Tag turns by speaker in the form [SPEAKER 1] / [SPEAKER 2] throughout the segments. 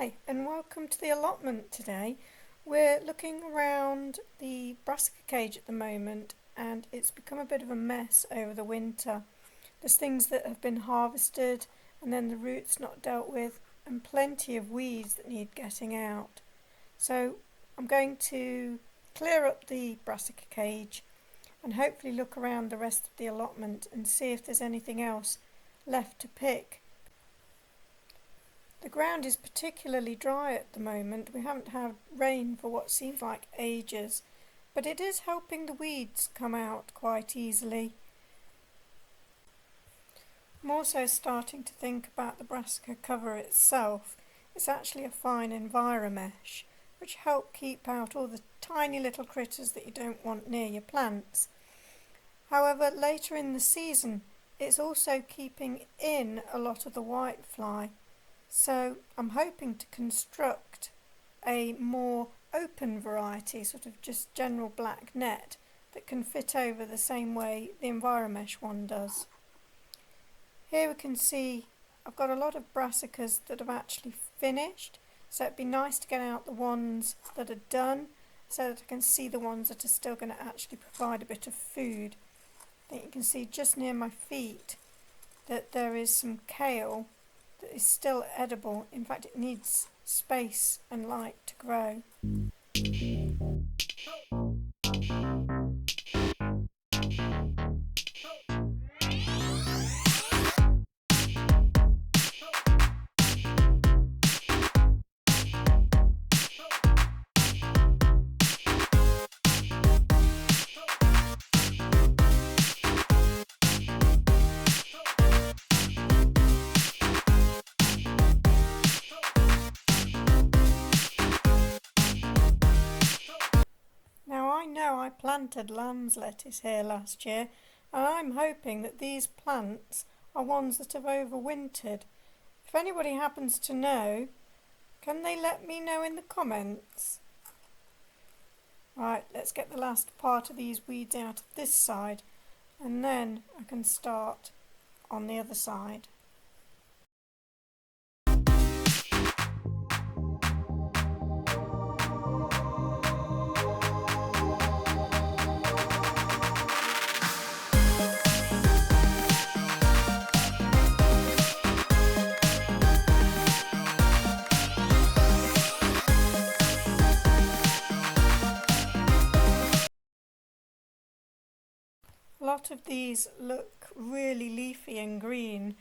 [SPEAKER 1] Hi and welcome to the allotment today. We're looking around the brassica cage at the moment and it's become a bit of a mess over the winter. There's things that have been harvested and then the roots not dealt with and plenty of weeds that need getting out. So I'm going to clear up the brassica cage and hopefully look around the rest of the allotment and see if there's anything else left to pick. The ground is particularly dry at the moment. We haven't had rain for what seems like ages, but it is helping the weeds come out quite easily. I'm also starting to think about the brassica cover itself. It's actually a fine enviromesh, which help keep out all the tiny little critters that you don't want near your plants. However, later in the season, it's also keeping in a lot of the whitefly. So I'm hoping to construct a more open variety, sort of just general black net that can fit over the same way the enviromesh one does. Here we can see I've got a lot of brassicas that have actually finished, so it'd be nice to get out the ones that are done so that I can see the ones that are still going to actually provide a bit of food. I think you can see just near my feet that there is some kale that is still edible. In fact, it needs space and light to grow. I planted lamb's lettuce here last year and I'm hoping that these plants are ones that have overwintered. If anybody happens to know, can they let me know in the comments? Right, let's get the last part of these weeds out of this side and then I can start on the other side. A lot of these look really leafy and green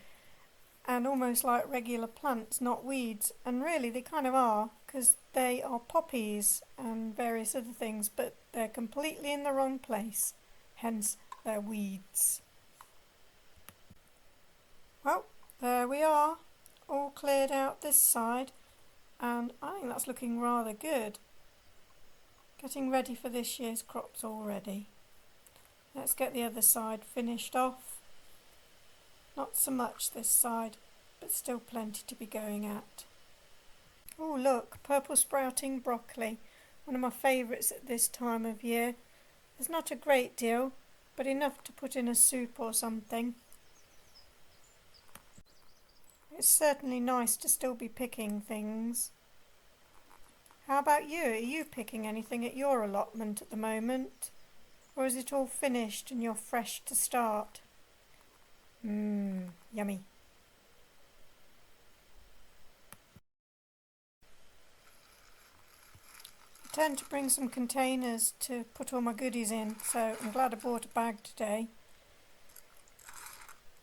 [SPEAKER 1] and almost like regular plants, not weeds, and really they kind of are because they are poppies and various other things, but they're completely in the wrong place, hence they're weeds. Well, there we are, all cleared out this side, and I think that's looking rather good. Getting ready for this year's crops already. Let's get the other side finished off. Not so much this side, but still plenty to be going at. Oh look, purple sprouting broccoli, one of my favourites at this time of year. There's not a great deal, but enough to put in a soup or something. It's certainly nice to still be picking things. How about you? Are you picking anything at your allotment at the moment? Or is it all finished and you're fresh to start? Yummy. I tend to bring some containers to put all my goodies in, so I'm glad I bought a bag today.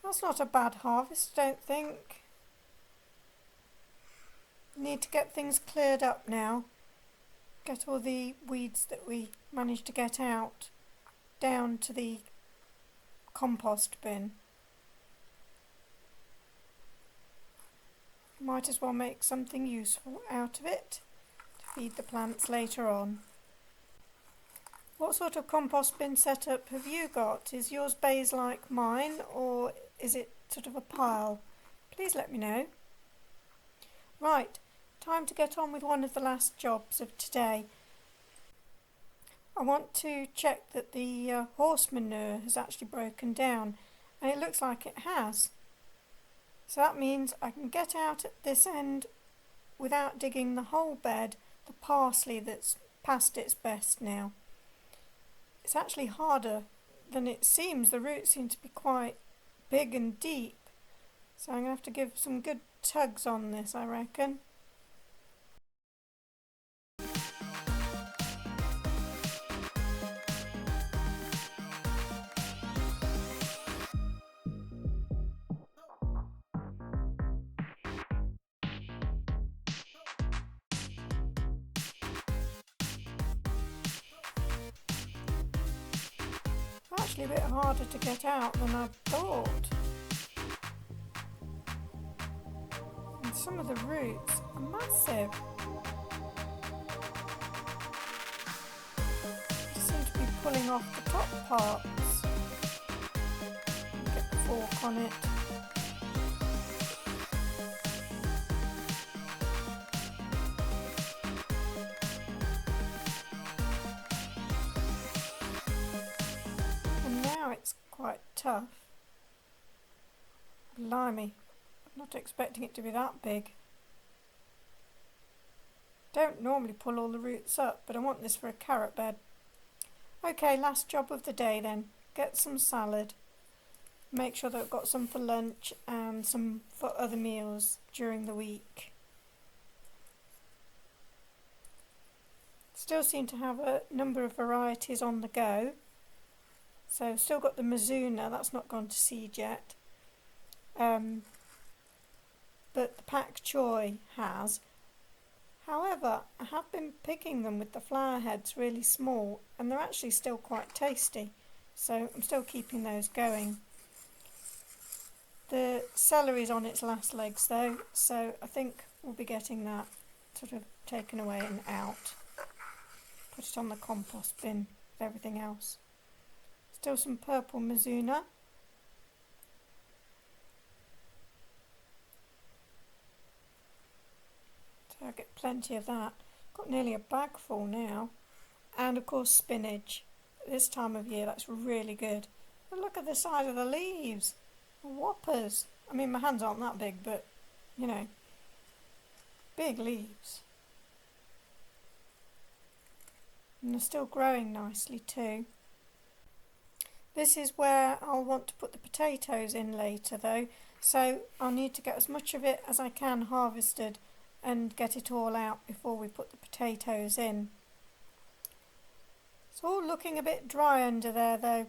[SPEAKER 1] That's not a bad harvest, I don't think. Need to get things cleared up now. Get all the weeds that we managed to get out down to the compost bin. Might as well make something useful out of it to feed the plants later on. What sort of compost bin setup have you got? Is yours bays like mine or is it sort of a pile? Please let me know. Right, time to get on with one of the last jobs of today. I want to check that the horse manure has actually broken down, and it looks like it has. So that means I can get out at this end without digging the whole bed, the parsley that's past its best now. It's actually harder than it seems. The roots seem to be quite big and deep, so I'm going to have to give some good tugs on this, I reckon. Actually a bit harder to get out than I thought. And some of the roots are massive. I seem to be pulling off the top parts. Get the fork on it. It's quite tough. Blimey, I'm not expecting it to be that big. Don't normally pull all the roots up, but I want this for a carrot bed. Okay, last job of the day then. Get some salad. Make sure that I've got some for lunch and some for other meals during the week. Still seem to have a number of varieties on the go. So still got the Mizuna, that's not gone to seed yet. But the pak choi has. However, I have been picking them with the flower heads really small, and they're actually still quite tasty. So I'm still keeping those going. The celery's on its last legs though, so I think we'll be getting that sort of taken away and out. Put it on the compost bin with everything else. Still some purple Mizuna. So I get plenty of that. Got nearly a bag full now. And of course spinach. This time of year that's really good. But look at the size of the leaves. Whoppers. I mean my hands aren't that big, but you know, big leaves. And they're still growing nicely too. This is where I'll want to put the potatoes in later though, so I'll need to get as much of it as I can harvested and get it all out before we put the potatoes in. It's all looking a bit dry under there though,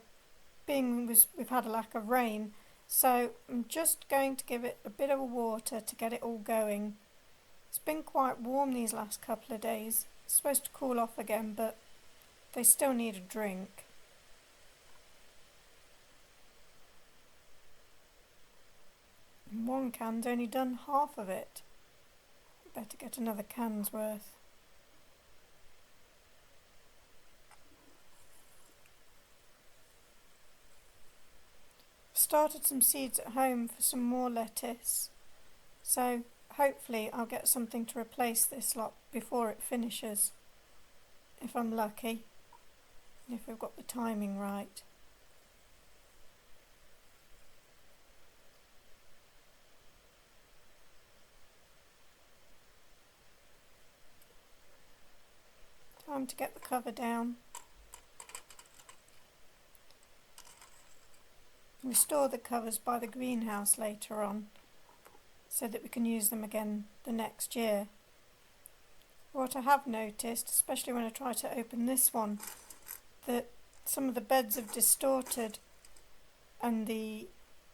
[SPEAKER 1] we've had a lack of rain, so I'm just going to give it a bit of water to get it all going. It's been quite warm these last couple of days. It's supposed to cool off again, but they still need a drink. One can's only done half of it. Better get another can's worth. Started some seeds at home for some more lettuce, so hopefully I'll get something to replace this lot before it finishes, if I'm lucky, and if we've got the timing right. Time to get the cover down. We store the covers by the greenhouse later on so that we can use them again the next year. What I have noticed, especially when I try to open this one, that some of the beds have distorted and the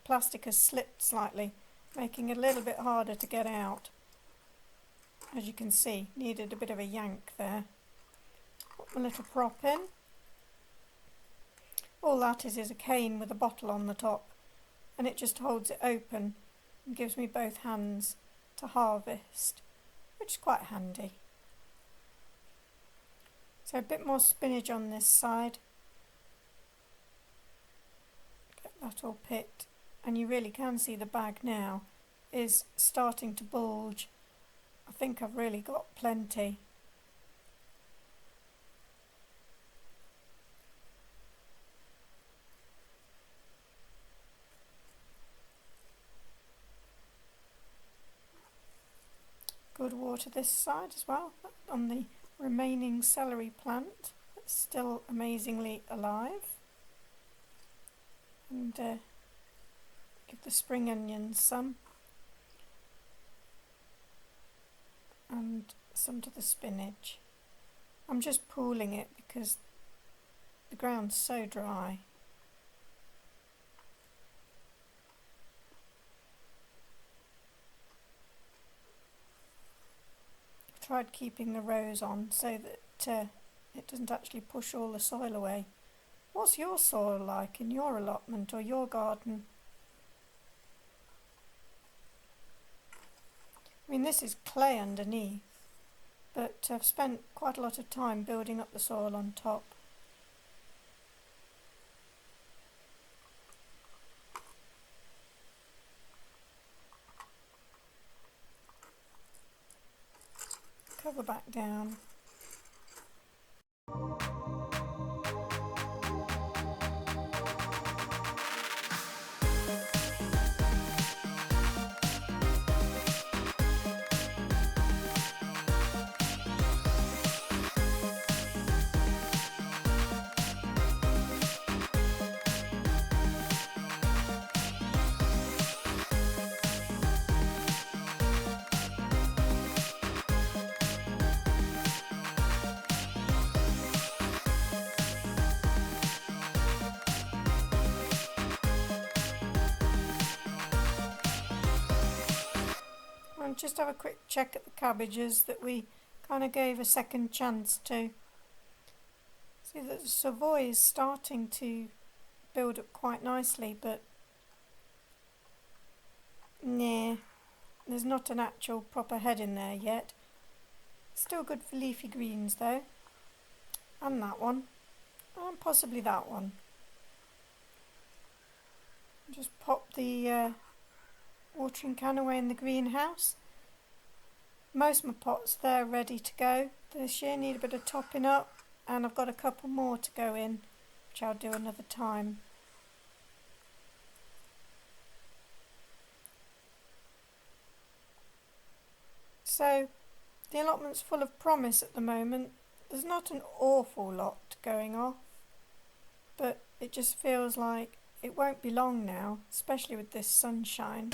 [SPEAKER 1] plastic has slipped slightly, making it a little bit harder to get out. As you can see, needed a bit of a yank there. Put my little prop in. All that is a cane with a bottle on the top, and it just holds it open and gives me both hands to harvest, which is quite handy. So a bit more spinach on this side. Get that all picked, and you really can see the bag now is starting to bulge. I think I've really got plenty. would water this side as well, on the remaining celery plant that's still amazingly alive. And give the spring onions some. And some to the spinach. I'm just pooling it because the ground's so dry. I've tried keeping the rows on so that it doesn't actually push all the soil away. What's your soil like in your allotment or your garden? I mean, this is clay underneath, but I've spent quite a lot of time building up the soil on top. Cover back down. And just have a quick check at the cabbages that we kind of gave a second chance to. See that the Savoy is starting to build up quite nicely, but nah, there's not an actual proper head in there yet. Still good for leafy greens though, and that one, and possibly that one. Just pop the watering can away in the greenhouse. Most of my pots there ready to go this year, need a bit of topping up, and I've got a couple more to go in, which I'll do another time. So the allotment's full of promise at the moment. There's not an awful lot going off, but it just feels like it won't be long now, especially with this sunshine.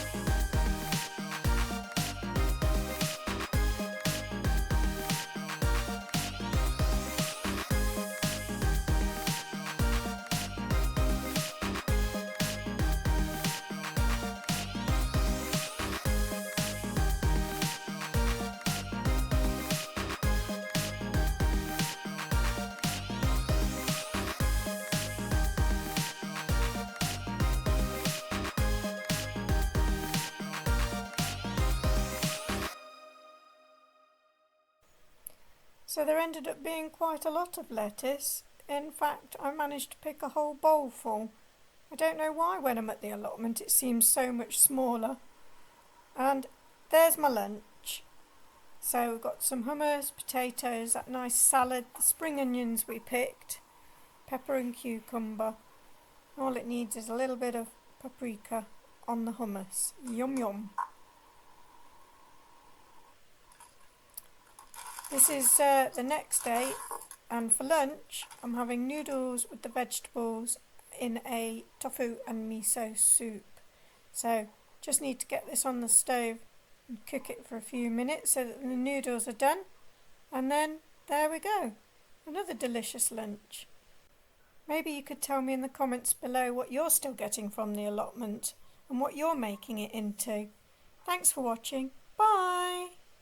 [SPEAKER 1] So there ended up being quite a lot of lettuce. In fact, I managed to pick a whole bowl full. I don't know why when I'm at the allotment it seems so much smaller. And there's my lunch. So we've got some hummus, potatoes, that nice salad, the spring onions we picked, pepper and cucumber. All it needs is a little bit of paprika on the hummus. Yum yum. This is the next day, and for lunch I'm having noodles with the vegetables in a tofu and miso soup. So just need to get this on the stove and cook it for a few minutes so that the noodles are done, and then there we go, another delicious lunch. Maybe you could tell me in the comments below what you're still getting from the allotment and what you're making it into. Thanks for watching. Bye!